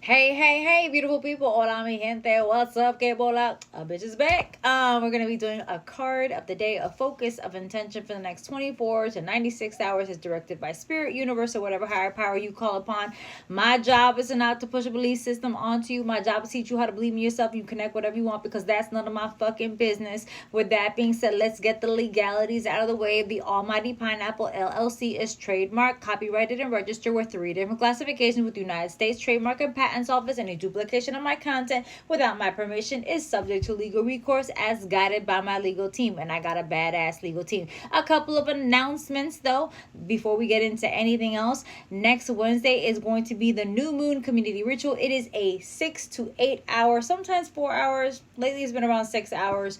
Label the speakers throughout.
Speaker 1: Hey, beautiful people. Hola, mi gente. What's up? Que bola? A bitch is back. We're going to be doing a card of the day, a focus of intention for the next 24 to 96 hours is directed by spirit, universe, or whatever higher power you call upon. My job is not to push a belief system onto you. My job is to teach you how to believe in yourself. You connect whatever you want because that's none of my fucking business. With that being said, let's get the legalities out of the way. The Almighty Pineapple LLC is trademarked, copyrighted, and registered with 3 different classifications with the United States Trademark and Patent Office. Any duplication of my content without my permission is subject to legal recourse as guided by my legal team, and I got a badass legal team. A couple of announcements though before we get into anything else. Next Wednesday is going to be the new moon community ritual. It is a 6 to 8 hour, sometimes 4 hours. Lately it's been around 6 hours.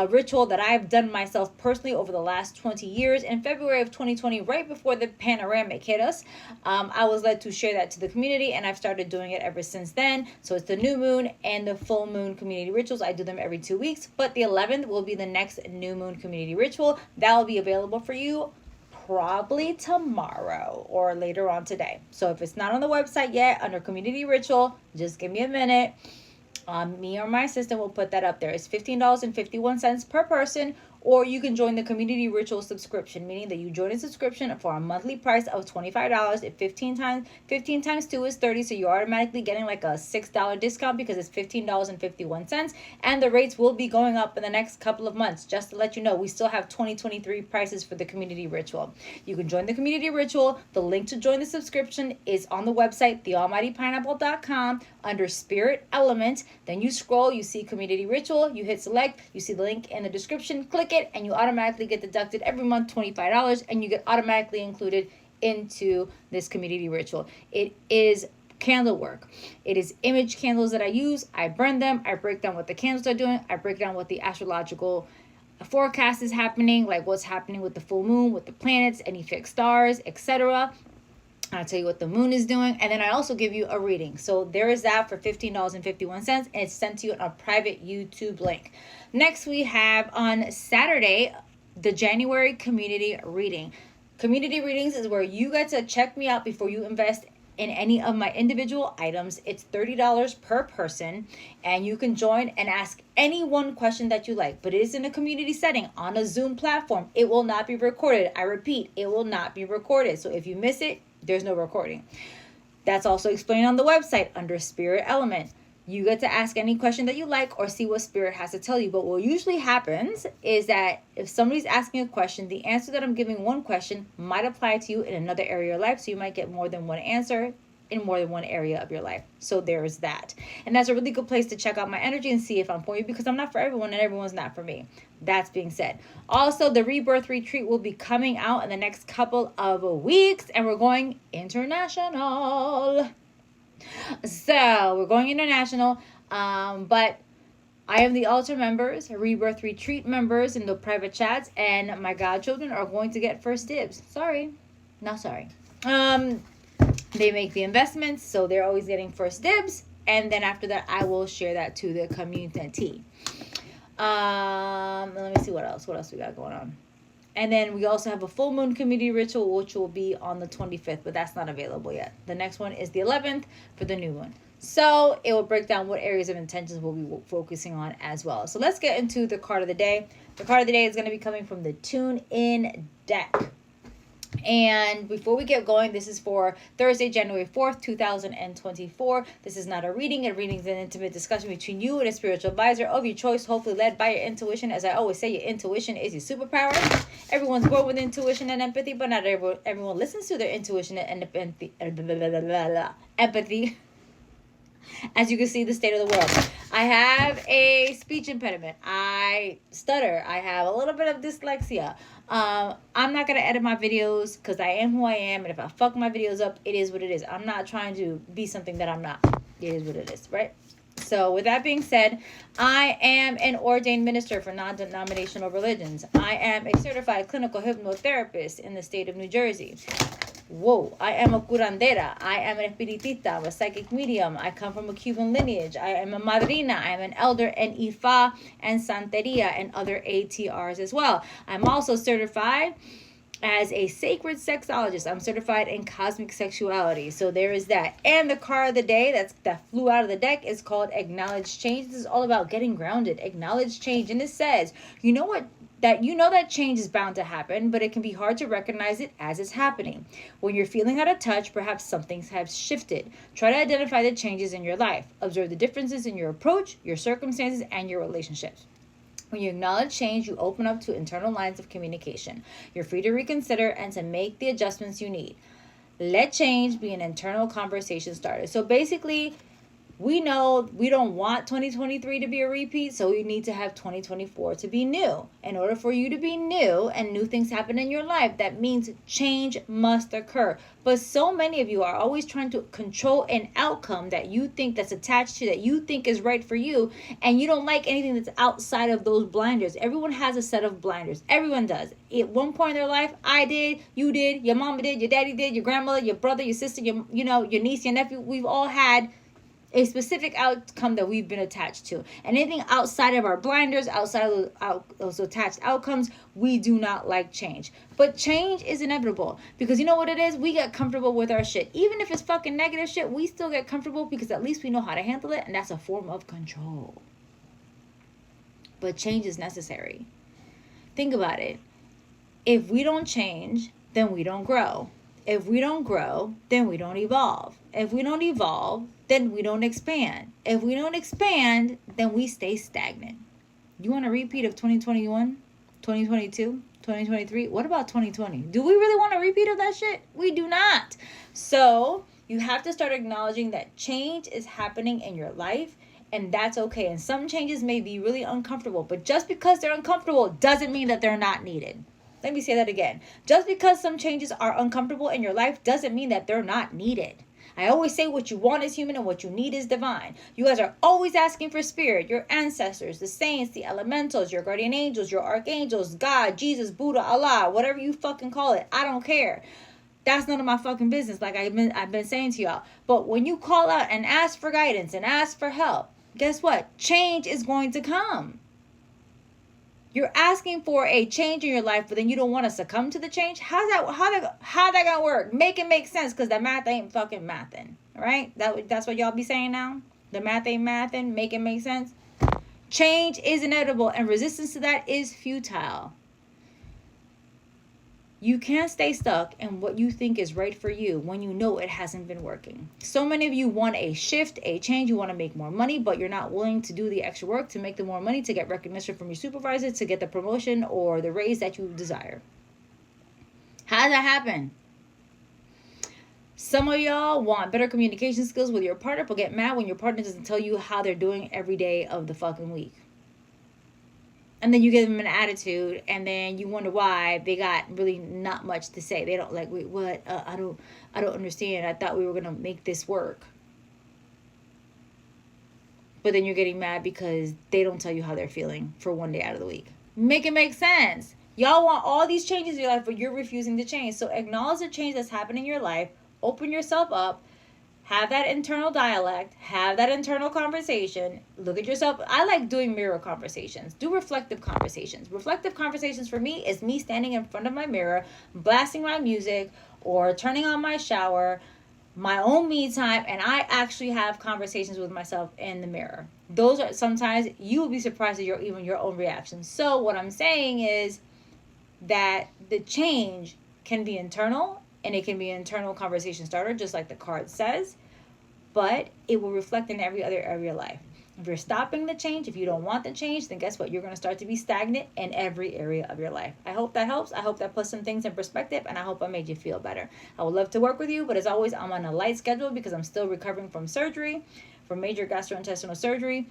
Speaker 1: Ritual that I've done myself personally over the last 20 years. In February of 2020, right before the panoramic hit us, I was led to share that to the community, and I've started doing it ever since then. So it's the new moon and the full moon community rituals. I do them every 2 weeks, but the 11th will be the next new moon community ritual. That will be available for you probably tomorrow or later on today. So if it's not on the website yet under community ritual, just give me a minute. Me or my assistant will put that up there. It's $15.51 per person, or you can join the community ritual subscription, meaning that you join a subscription for a monthly price of $25. If 15 times 2 is 30, so you're automatically getting like a $6 discount because it's $15.51, and the rates will be going up in the next couple of months. Just to let you know, we still have 2023 prices for the community ritual. You can join the community ritual. The link to join the subscription is on the website, thealmightypineapple.com, under spirit element. Then you scroll, you see community ritual, you hit select, you see the link in the description, click it, and you automatically get deducted every month $25, and you get automatically included into this community ritual. It is candle work. It is image candles that I use. I burn them. I break down what the candles are doing. I break down what the astrological forecast is happening, like what's happening with the full moon, with the planets, any fixed stars, etc. I'll tell you what the moon is doing, and then I also give you a reading. So there is that for $15.51, and it's sent to you on a private YouTube link. Next, we have on Saturday the January community reading. Community readings is where you get to check me out before you invest in any of my individual items. It's $30 per person, and you can join and ask any one question that you like, but it is in a community setting on a Zoom platform. It will not be recorded. I repeat, it will not be recorded. So if you miss it, there's no recording. That's also explained on the website under Spirit Element. You get to ask any question that you like or see what Spirit has to tell you. But what usually happens is that if somebody's asking a question, the answer that I'm giving one question might apply to you in another area of your life. So you might get more than one answer in more than one area of your life. So there's that. And that's a really good place to check out my energy and see if I'm for you, because I'm not for everyone and everyone's not for me. That's being said. Also, the Rebirth Retreat will be coming out in the next couple of weeks, and we're going international. So we're going international, but I am the altar members, Rebirth Retreat members in the private chats, and my godchildren are going to get first dibs. Sorry. Not sorry. They make the investments, so they're always getting first dibs, and then after that I will share that to the community. Let me see what else we got going on. And then we also have a full moon community ritual, which will be on the 25th, but that's not available yet. The next one is the 11th for the new moon. So it will break down what areas of intentions we'll be focusing on as well. So let's get into the card of the day. The card of the day is going to be coming from the Tune In deck. And before we get going, this is for Thursday, January 4th, 2024. This is not a reading. A reading is an intimate discussion between you and a spiritual advisor of your choice, hopefully led by your intuition. As I always say, your intuition is your superpower. Everyone's born with intuition and empathy, but not everyone listens to their intuition and empathy. As you can see, the state of the world. I have a speech impediment. I stutter. I have a little bit of dyslexia. I'm not going to edit my videos because I am who I am. And if I fuck my videos up, it is what it is. I'm not trying to be something that I'm not. It is what it is, right? So with that being said, I am an ordained minister for non-denominational religions. I am a certified clinical hypnotherapist in the state of New Jersey. Whoa, I am a curandera. I am an espiritista. I'm a psychic medium. I come from a Cuban lineage. I am a madrina. I am an elder in Ifa and Santeria and other ATRs as well. I'm also certified as a sacred sexologist. I'm certified in cosmic sexuality. So there is that. And the card of the day that flew out of the deck is called Acknowledge Change. This is all about getting grounded. Acknowledge change. And it says, you know what? That change is bound to happen, but it can be hard to recognize it as it's happening. When you're feeling out of touch, perhaps something has shifted. Try to identify the changes in your life. Observe the differences in your approach, your circumstances, and your relationships. When you acknowledge change, you open up to internal lines of communication. You're free to reconsider and to make the adjustments you need. Let change be an internal conversation starter. So basically, we know we don't want 2023 to be a repeat, so we need to have 2024 to be new. In order for you to be new and new things happen in your life, that means change must occur. But so many of you are always trying to control an outcome that you think that's attached to, that you think is right for you, and you don't like anything that's outside of those blinders. Everyone has a set of blinders. Everyone does. At one point in their life, I did, you did, your mama did, your daddy did, your grandmother, your brother, your sister, your niece, your nephew. We've all had a specific outcome that we've been attached to. And anything outside of our blinders, outside of those attached outcomes, we do not like change. But change is inevitable, because you know what it is? We get comfortable with our shit. Even if it's fucking negative shit, we still get comfortable because at least we know how to handle it, and that's a form of control. But change is necessary. Think about it. If we don't change, then we don't grow. If we don't grow, then we don't evolve. If we don't evolve, then we don't expand. If we don't expand, then we stay stagnant. You want a repeat of 2021, 2022, 2023? What about 2020? Do we really want a repeat of that shit? We do not. So you have to start acknowledging that change is happening in your life, and that's okay. And some changes may be really uncomfortable, but just because they're uncomfortable doesn't mean that they're not needed. Let me say that again. Just because some changes are uncomfortable in your life doesn't mean that they're not needed. I always say what you want is human and what you need is divine. You guys are always asking for spirit, your ancestors, the saints, the elementals, your guardian angels, your archangels, God, Jesus, Buddha, Allah, whatever you fucking call it. I don't care. That's none of my fucking business, like I've been saying to y'all. But when you call out and ask for guidance and ask for help, guess what? Change is going to come. You're asking for a change in your life, but then you don't want to succumb to the change. How that gonna work? Make it make sense, because the math ain't fucking mathin'. Right? That's what y'all be saying now. The math ain't mathin'. Make it make sense. Change is inevitable, and resistance to that is futile. You can't stay stuck in what you think is right for you when you know it hasn't been working. So many of you want a shift, a change. You want to make more money, but you're not willing to do the extra work to make the more money, to get recognition from your supervisor, to get the promotion or the raise that you desire. How does that happen? Some of y'all want better communication skills with your partner, but get mad when your partner doesn't tell you how they're doing every day of the fucking week. And then you give them an attitude, and then you wonder why they got really not much to say. They don't like, wait, what? I don't understand. I thought we were gonna make this work. But then you're getting mad because they don't tell you how they're feeling for one day out of the week. Make it make sense. Y'all want all these changes in your life, but you're refusing to change. So acknowledge the change that's happening in your life. Open yourself up. Have that internal dialect. Have that internal conversation. Look at yourself. I like doing mirror conversations. Do reflective conversations. Reflective conversations for me is me standing in front of my mirror, blasting my music, or turning on my shower, my own me time, and I actually have conversations with myself in the mirror. Those are, sometimes you will be surprised at even your own reactions. So what I'm saying is that the change can be internal, and it can be an internal conversation starter, just like the card says, but it will reflect in every other area of your life. If you're stopping the change, if you don't want the change, then guess what? You're going to start to be stagnant in every area of your life. I hope that helps. I hope that puts some things in perspective, and I hope I made you feel better. I would love to work with you, but as always, I'm on a light schedule because I'm still recovering from surgery, from major gastrointestinal surgery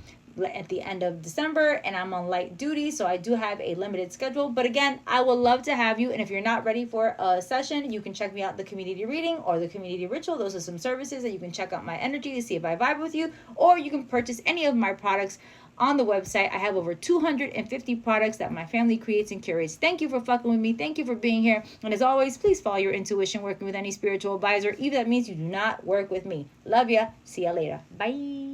Speaker 1: at the end of December, and I'm on light duty, so I do have a limited schedule. But again, I would love to have you, and if you're not ready for a session, you can check me out the community reading or the community ritual. Those are some services that you can check out my energy to see if I vibe with you, or you can purchase any of my products on the website. I have over 250 products that my family creates and curates. Thank you for fucking with me. Thank you for being here. And as always, please follow your intuition working with any spiritual advisor, even if that means you do not work with me. Love ya. See ya later. Bye.